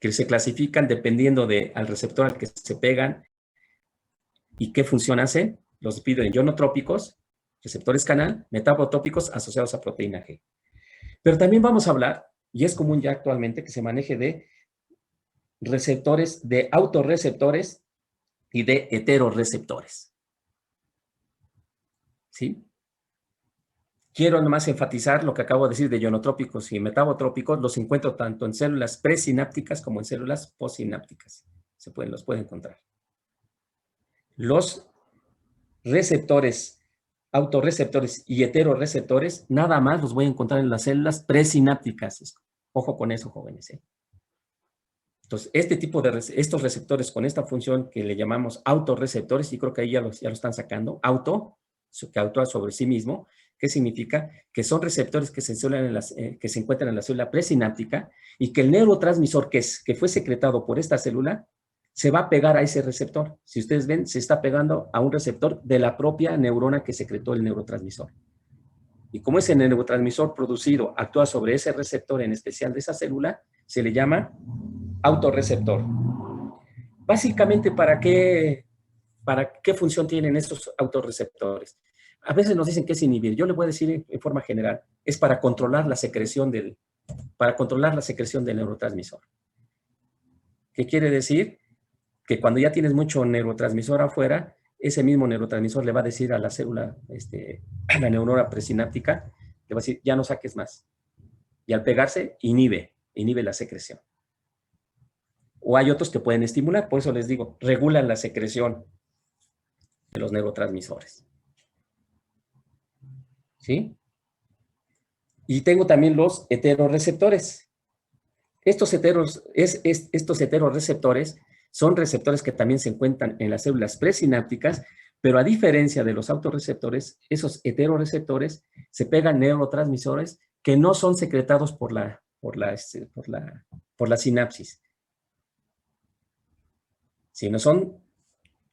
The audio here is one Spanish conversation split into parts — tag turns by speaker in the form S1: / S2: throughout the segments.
S1: que se clasifican dependiendo al receptor al que se pegan y qué función hacen. Los divido en ionotrópicos, receptores canal, metabotrópicos asociados a proteína G. Pero también vamos a hablar, y es común ya actualmente, que se maneje de receptores, de autorreceptores y de heteroreceptores. ¿Sí? Quiero nomás enfatizar lo que acabo de decir de ionotrópicos y metabotrópicos. Los encuentro tanto en células presinápticas como en células postsinápticas. Los pueden encontrar. Los receptores, autorreceptores y heteroreceptores, nada más los voy a encontrar en las células presinápticas. Ojo con eso, jóvenes. Entonces, este tipo de estos receptores con esta función que le llamamos autorreceptores, y creo que ahí ya lo están sacando, que actúa sobre sí mismo, ¿qué significa? Que son receptores que se encuentran en la célula presináptica y que el neurotransmisor que fue secretado por esta célula se va a pegar a ese receptor. Si ustedes ven, se está pegando a un receptor de la propia neurona que secretó el neurotransmisor. Y como ese neurotransmisor producido actúa sobre ese receptor en especial de esa célula, se le llama autorreceptor. Básicamente, ¿para qué función tienen estos autorreceptores? A veces nos dicen que es inhibir. Yo le voy a decir en forma general, es para controlar la secreción del neurotransmisor. ¿Qué quiere decir? Que cuando ya tienes mucho neurotransmisor afuera, ese mismo neurotransmisor le va a decir a la célula, a la neurona presináptica, le va a decir, ya no saques más. Y al pegarse, inhibe la secreción. O hay otros que pueden estimular, por eso les digo, regulan la secreción de los neurotransmisores. ¿Sí? Y tengo también los heteroreceptores. Estos heteroreceptores son receptores que también se encuentran en las células presinápticas, pero a diferencia de los autorreceptores, esos heteroreceptores se pegan neurotransmisores que no son secretados por la sinapsis, sino son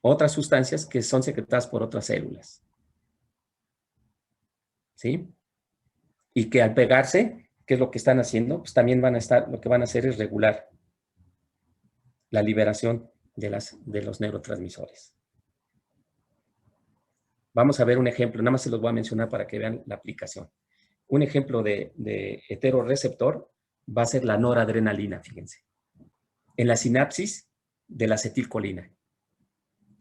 S1: otras sustancias que son secretadas por otras células. ¿Sí? Y que al pegarse, ¿qué es lo que están haciendo? Pues también lo que van a hacer es regular la liberación de los neurotransmisores. Vamos a ver un ejemplo, nada más se los voy a mencionar para que vean la aplicación. Un ejemplo de heteroreceptor va a ser la noradrenalina, fíjense. En la sinapsis de la acetilcolina.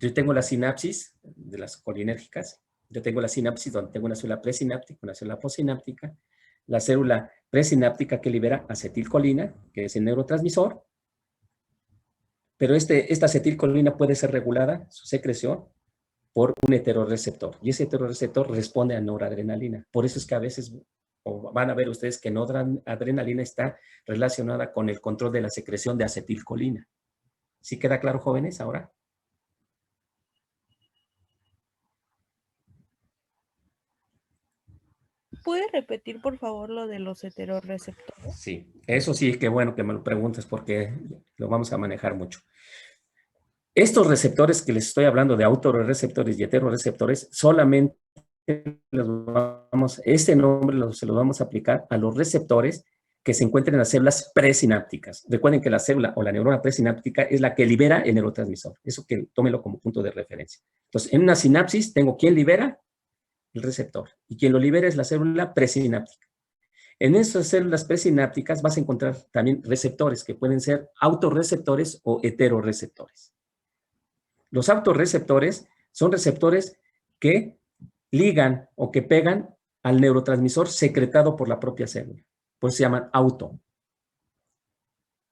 S1: Yo tengo la sinapsis de las colinérgicas, yo tengo la sinapsis donde tengo una célula presináptica, una célula postsináptica, la célula presináptica que libera acetilcolina, que es el neurotransmisor, pero esta acetilcolina puede ser regulada, su secreción, por un heteroreceptor, y ese heteroreceptor responde a noradrenalina. Por eso es que a veces van a ver ustedes que noradrenalina está relacionada con el control de la secreción de acetilcolina. ¿Sí queda claro, jóvenes, ahora?
S2: ¿Puede repetir, por favor, lo de los heteroreceptores?
S1: Sí, eso sí, qué bueno que me lo preguntes porque lo vamos a manejar mucho. Estos receptores que les estoy hablando de autorreceptores y heteroreceptores, solamente este nombre se lo vamos a aplicar a los receptores que se encuentran en las células presinápticas. Recuerden que la célula o la neurona presináptica es la que libera el neurotransmisor. Eso que tómelo como punto de referencia. Entonces, en una sinapsis tengo quién libera el receptor y quien lo libera es la célula presináptica. En esas células presinápticas vas a encontrar también receptores que pueden ser autorreceptores o heteroreceptores. Los autorreceptores son receptores que ligan o que pegan al neurotransmisor secretado por la propia célula. Por eso se llaman auto.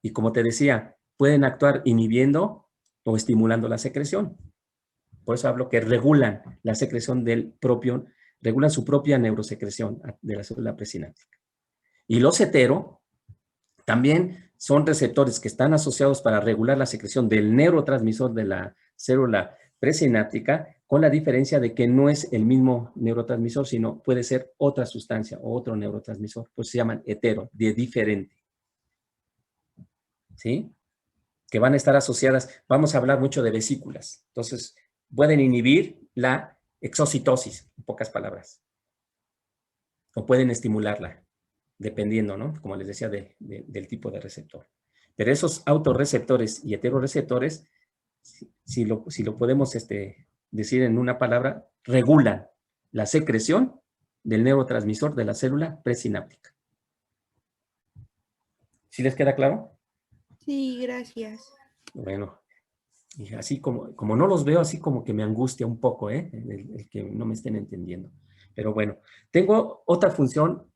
S1: Y como te decía, pueden actuar inhibiendo o estimulando la secreción. Por eso hablo que regulan la secreción regulan su propia neurosecreción de la célula presináptica. Y los hetero también son receptores que están asociados para regular la secreción del neurotransmisor de la célula presináptica, con la diferencia de que no es el mismo neurotransmisor, sino puede ser otra sustancia o otro neurotransmisor. Pues se llaman hetero, de diferente. ¿Sí? Que van a estar asociadas, vamos a hablar mucho de vesículas. Entonces, pueden inhibir la exocitosis, en pocas palabras. O pueden estimularla, dependiendo, ¿no? Como les decía, del tipo de receptor. Pero esos autorreceptores y heterorreceptores, si lo podemos decir en una palabra, regulan la secreción del neurotransmisor de la célula presináptica. ¿Sí les queda claro?
S2: Sí, gracias.
S1: Bueno, y así como no los veo, así como que me angustia un poco, el que no me estén entendiendo. Pero bueno, tengo otra función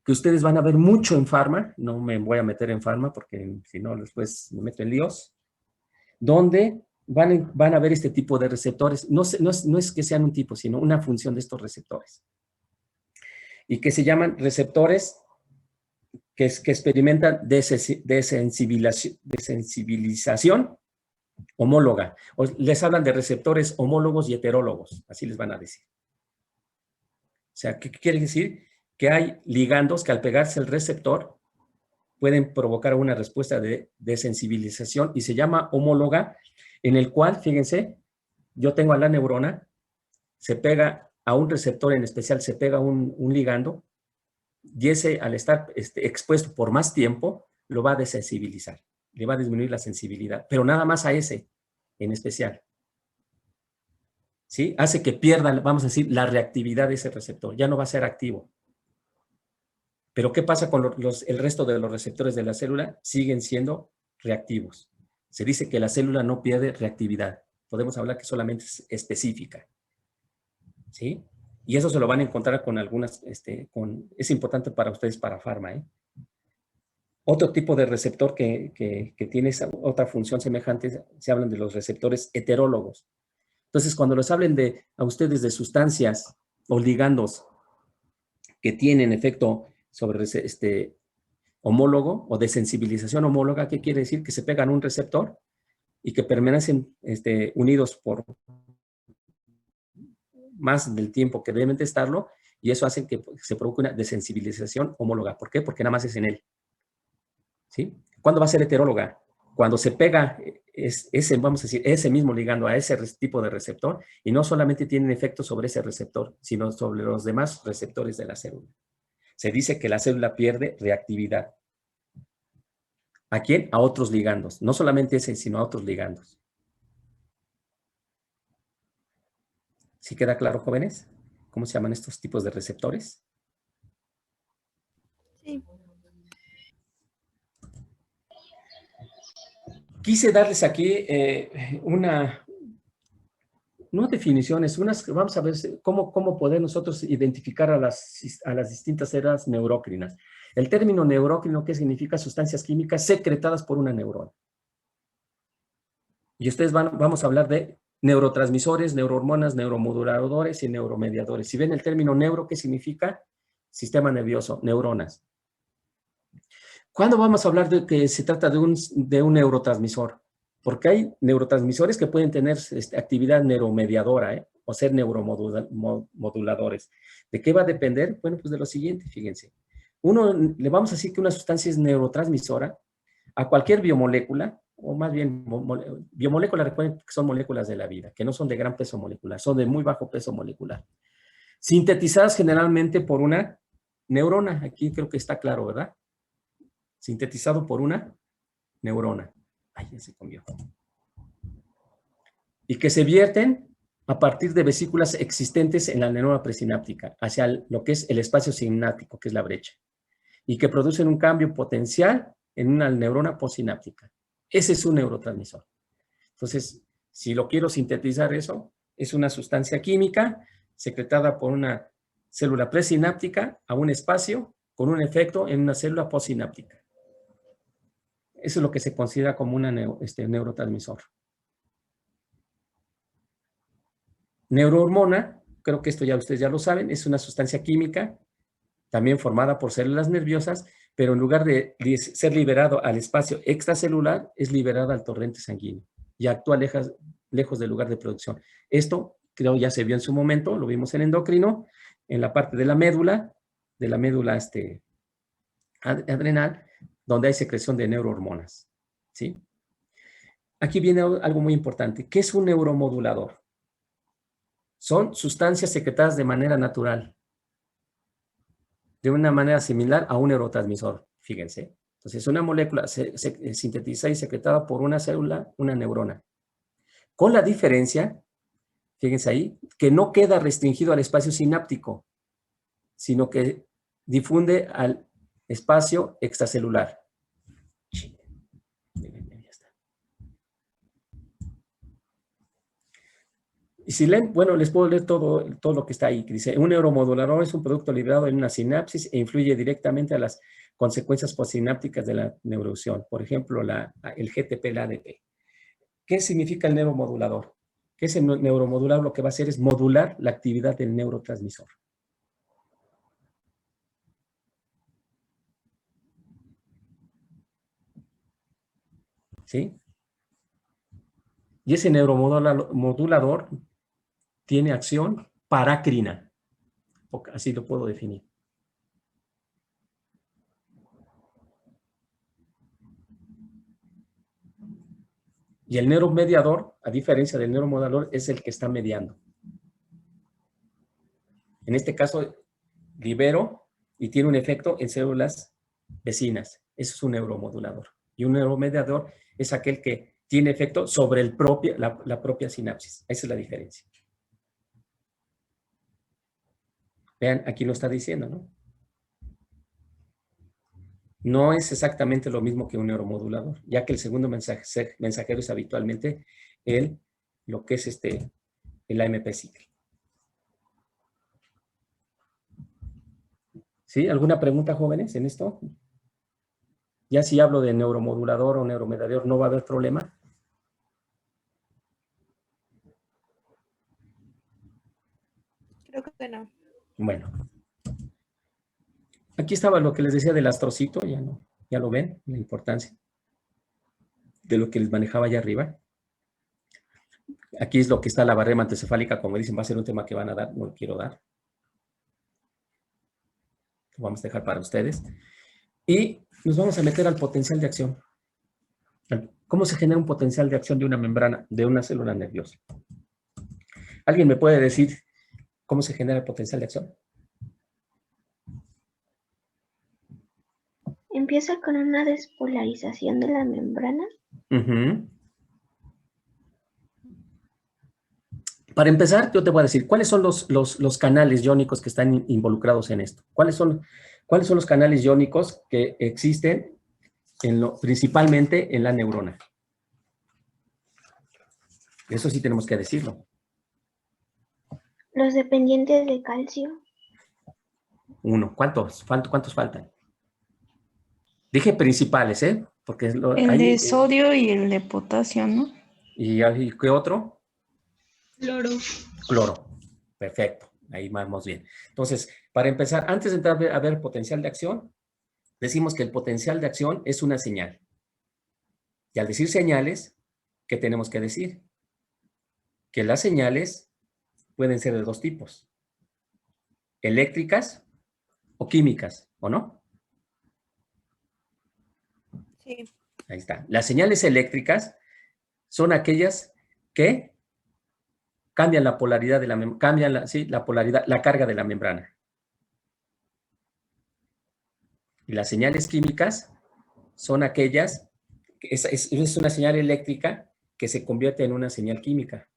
S1: que ustedes van a ver mucho en Pharma, no me voy a meter en Pharma porque si no después me meto en líos, donde van a ver este tipo de receptores. No es que sean un tipo, sino una función de estos receptores. Y que se llaman receptores que experimentan desensibilización homóloga. Les hablan de receptores homólogos y heterólogos, así les van a decir. O sea, ¿qué quiere decir? Que hay ligandos que al pegarse al receptor pueden provocar una respuesta de desensibilización y se llama homóloga, en el cual, fíjense, yo tengo a la neurona, se pega a un receptor en especial, se pega un ligando, y ese al estar expuesto por más tiempo, lo va a desensibilizar, le va a disminuir la sensibilidad, pero nada más a ese en especial. ¿Sí? Hace que pierda, vamos a decir, la reactividad de ese receptor, ya no va a ser activo. Pero ¿qué pasa con el resto de los receptores de la célula? Siguen siendo reactivos. Se dice que la célula no pierde reactividad. Podemos hablar que solamente es específica. ¿Sí? Y eso se lo van a encontrar con algunas, es importante para ustedes para Pharma, Otro tipo de receptor que tiene otra función semejante, se hablan de los receptores heterólogos. Entonces, cuando les hablen a ustedes de sustancias o ligandos que tienen efecto sobre homólogo o de sensibilización homóloga, ¿qué quiere decir? Que se pegan a un receptor y que permanecen unidos por más del tiempo que deben de estarlo, y eso hace que se provoque una desensibilización homóloga. ¿Por qué? Porque nada más es en él. ¿Sí? ¿Cuándo va a ser heteróloga? Cuando se pega vamos a decir, ese mismo ligando a ese tipo de receptor, y no solamente tienen efecto sobre ese receptor, sino sobre los demás receptores de la célula. Se dice que la célula pierde reactividad. ¿A quién? A otros ligandos. No solamente ese, sino a otros ligandos. ¿Sí queda claro, jóvenes? ¿Cómo se llaman estos tipos de receptores?
S2: Sí.
S1: Quise darles aquí no definiciones, vamos a ver cómo poder nosotros identificar a las distintas células neurócrinas. El término neurócrino, ¿qué significa? Sustancias químicas secretadas por una neurona. Y ustedes vamos a hablar de neurotransmisores, neurohormonas, neuromoduladores y neuromediadores. Si ven el término neuro, ¿qué significa? Sistema nervioso, neuronas. ¿Cuándo vamos a hablar de que se trata de un neurotransmisor? Porque hay neurotransmisores que pueden tener actividad neuromediadora, o ser neuromoduladores. ¿De qué va a depender? Bueno, pues de lo siguiente, fíjense. Le vamos a decir que una sustancia es neurotransmisora a cualquier biomolécula, o más bien biomoléculas, recuerden que son moléculas de la vida, que no son de gran peso molecular, son de muy bajo peso molecular. Sintetizadas generalmente por una neurona. Aquí creo que está claro, ¿verdad? Sintetizado por una neurona. Ay, ya se cambió. Y que se vierten a partir de vesículas existentes en la neurona presináptica hacia lo que es el espacio sináptico, que es la brecha, y que producen un cambio potencial en una neurona postsináptica. Ese es un neurotransmisor. Entonces, si lo quiero sintetizar eso, es una sustancia química secretada por una célula presináptica a un espacio con un efecto en una célula postsináptica. Eso es lo que se considera como un neurotransmisor. Neurohormona, creo que esto ya ustedes ya lo saben, es una sustancia química también formada por células nerviosas, pero en lugar de ser liberado al espacio extracelular, es liberado al torrente sanguíneo y actúa lejos del lugar de producción. Esto creo ya se vio en su momento, lo vimos en endocrino, en la parte de la médula adrenal, donde hay secreción de neurohormonas. ¿Sí? Aquí viene algo muy importante. ¿Qué es un neuromodulador? Son sustancias secretadas de manera natural, de una manera similar a un neurotransmisor, fíjense. Entonces, una molécula sintetizada y secretada por una célula, una neurona. Con la diferencia, fíjense ahí, que no queda restringido al espacio sináptico, sino que difunde al espacio extracelular. Y si leen, bueno, les puedo leer todo lo que está ahí, que dice, un neuromodulador es un producto liberado en una sinapsis e influye directamente a las consecuencias postsinápticas de la neurocción. Por ejemplo, el GTP, el ADP. ¿Qué significa el neuromodulador? Que ese neuromodulador lo que va a hacer es modular la actividad del neurotransmisor. ¿Sí? Y ese neuromodulador tiene acción parácrina. Así lo puedo definir. Y el neuromediador, a diferencia del neuromodulador, es el que está mediando. En este caso, libero y tiene un efecto en células vecinas. Eso es un neuromodulador. Y un neuromediador es aquel que tiene efecto sobre la propia sinapsis. Esa es la diferencia. Vean, aquí lo está diciendo, ¿no? No es exactamente lo mismo que un neuromodulador, ya que el segundo mensajero es habitualmente lo que es el AMP cíclico. ¿Sí? ¿Alguna pregunta, jóvenes, en esto? Ya si hablo de neuromodulador o neuromediador, ¿no va a haber problema?
S2: Creo que no.
S1: Bueno. Aquí estaba lo que les decía del astrocito, ya lo ven, la importancia de lo que les manejaba allá arriba. Aquí es lo que está la barrera hematocefálica, como dicen, va a ser un tema que van a dar, no lo quiero dar. Lo vamos a dejar para ustedes. Y nos vamos a meter al potencial de acción. ¿Cómo se genera un potencial de acción de una membrana, de una célula nerviosa? ¿Alguien me puede decir cómo se genera el potencial de acción?
S3: Empieza con una despolarización de la membrana.
S1: Para empezar, yo te voy a decir, ¿cuáles son los canales iónicos que están involucrados en esto? ¿Cuáles son los canales iónicos que existen principalmente en la neurona? Eso sí tenemos que decirlo.
S3: Los dependientes de calcio.
S1: Uno. ¿Cuántos faltan? Dije principales, ¿eh? Porque
S4: el de sodio y el de potasio, ¿no?
S1: ¿Y qué otro?
S5: Cloro.
S1: Cloro. Perfecto. Ahí vamos bien. Entonces, para empezar, antes de entrar a ver potencial de acción, decimos que el potencial de acción es una señal. Y al decir señales, ¿qué tenemos que decir? Que las señales pueden ser de dos tipos. Eléctricas o químicas, ¿o no?
S2: Sí.
S1: Ahí está. Las señales eléctricas son aquellas que cambian la polaridad de la polaridad, la carga de la membrana. Y las señales químicas son aquellas, es una señal eléctrica que se convierte en una señal química.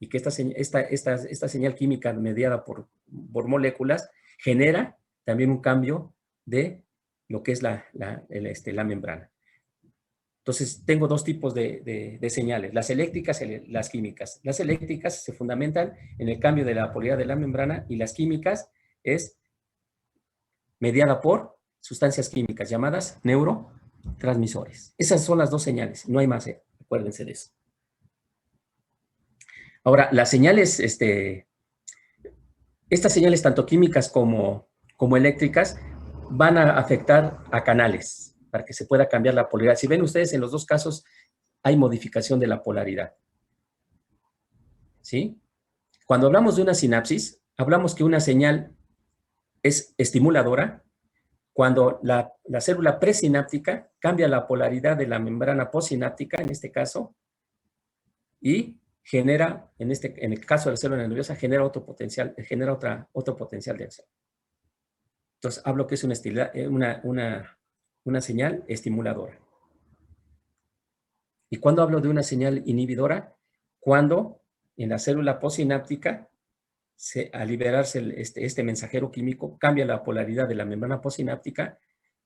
S1: Y que esta señal química mediada por moléculas genera también un cambio de lo que es la membrana. Entonces, tengo dos tipos de señales, las eléctricas y las químicas. Las eléctricas se fundamentan en el cambio de la polaridad de la membrana y las químicas es mediada por sustancias químicas llamadas neurotransmisores. Esas son las dos señales, no hay más, acuérdense de eso. Ahora, las señales, estas señales tanto químicas como eléctricas van a afectar a canales para que se pueda cambiar la polaridad. Si ven ustedes, en los dos casos hay modificación de la polaridad. ¿Sí? Cuando hablamos de una sinapsis, hablamos que una señal es estimuladora cuando la célula presináptica cambia la polaridad de la membrana postsináptica, en este caso, y genera, en el caso de la célula nerviosa, genera otro potencial de acción. Entonces, hablo que es una una señal estimuladora. ¿Y cuándo hablo de una señal inhibidora? Cuando en la célula postsináptica, al liberarse este mensajero químico, cambia la polaridad de la membrana postsináptica,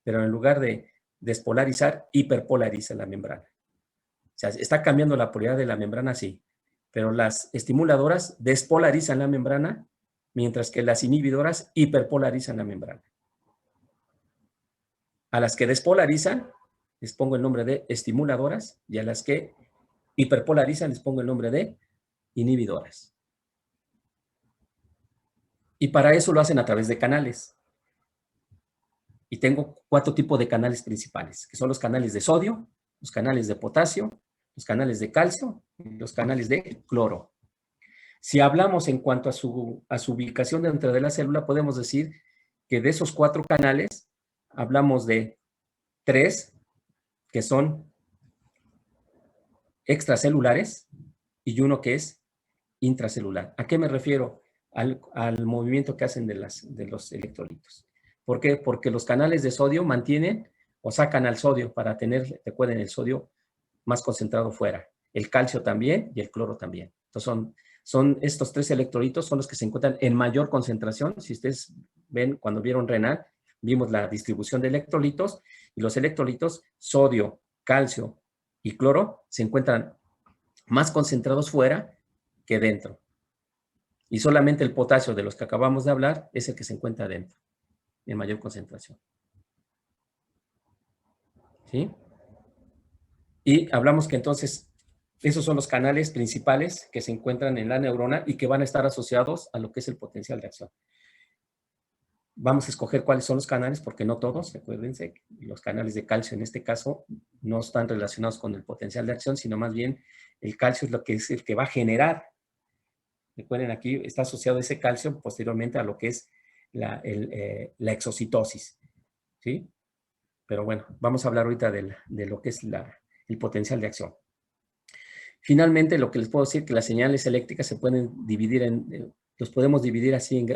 S1: pero en lugar de despolarizar, hiperpolariza la membrana. O sea, está cambiando la polaridad de la membrana, sí, pero las estimuladoras despolarizan la membrana, mientras que las inhibidoras hiperpolarizan la membrana. A las que despolarizan, les pongo el nombre de estimuladoras, y a las que hiperpolarizan, les pongo el nombre de inhibidoras. Y para eso lo hacen a través de canales. Y tengo 4 tipos de canales principales, que son los canales de sodio, los canales de potasio, los canales de calcio y los canales de cloro. Si hablamos en cuanto a su ubicación dentro de la célula, podemos decir que de esos 4 canales, hablamos de 3 que son extracelulares y 1 que es intracelular. ¿A qué me refiero? Al movimiento que hacen de los electrolitos. ¿Por qué? Porque los canales de sodio mantienen o sacan al sodio para tener, recuerden, el sodio más concentrado fuera. El calcio también y el cloro también. Entonces son estos 3 electrolitos son los que se encuentran en mayor concentración. Si ustedes ven, cuando vieron renal, vimos la distribución de electrolitos y los electrolitos, sodio, calcio y cloro, se encuentran más concentrados fuera que dentro. Y solamente el potasio de los que acabamos de hablar es el que se encuentra dentro, en mayor concentración. ¿Sí? Y hablamos que entonces esos son los canales principales que se encuentran en la neurona y que van a estar asociados a lo que es el potencial de acción. Vamos a escoger cuáles son los canales, porque no todos, acuérdense, los canales de calcio en este caso no están relacionados con el potencial de acción, sino más bien el calcio es lo que es el que va a generar. Recuerden, aquí está asociado ese calcio posteriormente a lo que es la exocitosis, ¿sí? Pero bueno, vamos a hablar ahorita de lo que es el potencial de acción. Finalmente, lo que les puedo decir es que las señales eléctricas se pueden dividir los podemos dividir así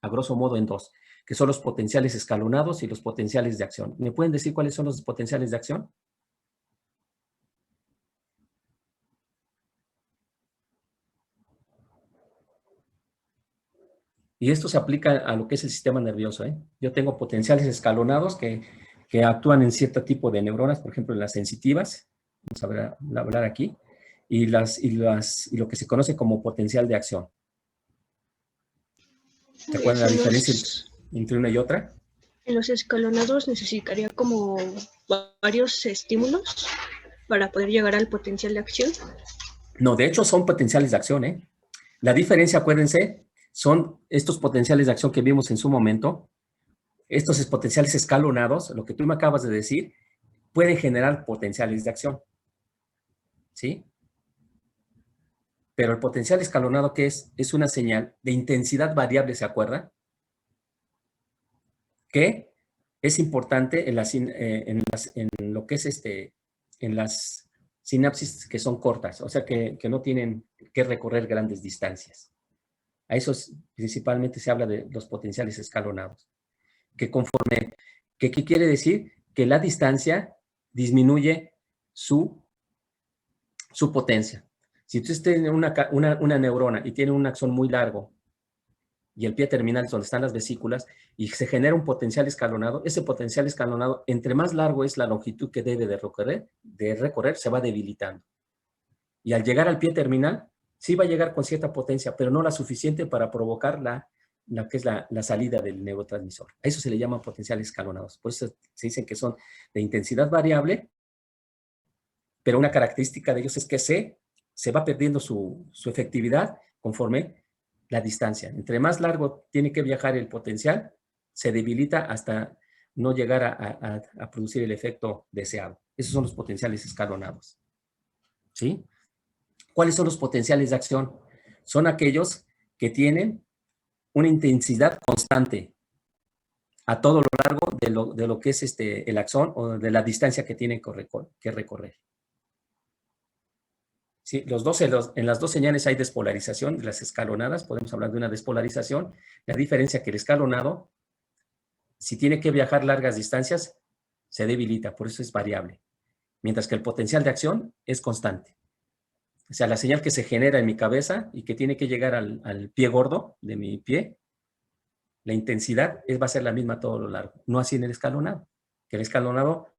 S1: a grosso modo en 2, que son los potenciales escalonados y los potenciales de acción. ¿Me pueden decir cuáles son los potenciales de acción? Y esto se aplica a lo que es el sistema nervioso, ¿eh? Yo tengo potenciales escalonados que actúan en cierto tipo de neuronas, por ejemplo, en las sensitivas, vamos a hablar aquí, y lo que se conoce como potencial de acción. ¿Te acuerdas la diferencia entre una y otra?
S5: En los escalonados necesitaría como varios estímulos para poder llegar al potencial de acción.
S1: No, de hecho son potenciales de acción, ¿eh? La diferencia, acuérdense, son estos potenciales de acción que vimos en su momento, estos potenciales escalonados, lo que tú me acabas de decir, pueden generar potenciales de acción, ¿sí? Pero el potencial escalonado, ¿qué es? Es una señal de intensidad variable, ¿se acuerdan? Que es importante en lo que es en las sinapsis que son cortas, o sea, que no tienen que recorrer grandes distancias. A eso principalmente se habla de los potenciales escalonados. ¿Qué quiere decir? Que la distancia disminuye su potencia. Si usted tiene una neurona y tiene un axón muy largo y el pie terminal es donde están las vesículas y se genera un potencial escalonado, ese potencial escalonado, entre más largo es la longitud que debe de recorrer, se va debilitando. Y al llegar al pie terminal, sí va a llegar con cierta potencia, pero no la suficiente para provocar que es la salida del neurotransmisor. A eso se le llaman potenciales escalonados. Por eso se dicen que son de intensidad variable, pero una característica de ellos es que se va perdiendo su efectividad conforme la distancia. Entre más largo tiene que viajar el potencial, se debilita hasta no llegar a producir el efecto deseado. Esos son los potenciales escalonados. ¿Sí? ¿Cuáles son los potenciales de acción? Son aquellos que tienen una intensidad constante a todo lo largo de lo que es el axón o de la distancia que tienen que recorrer. Sí, en las 2 señales hay despolarización, de las escalonadas, podemos hablar de una despolarización. La diferencia es que el escalonado, si tiene que viajar largas distancias, se debilita, por eso es variable. Mientras que el potencial de acción es constante. O sea, la señal que se genera en mi cabeza y que tiene que llegar al pie gordo de mi pie, la intensidad va a ser la misma todo lo largo, no así en el escalonado. Que el escalonado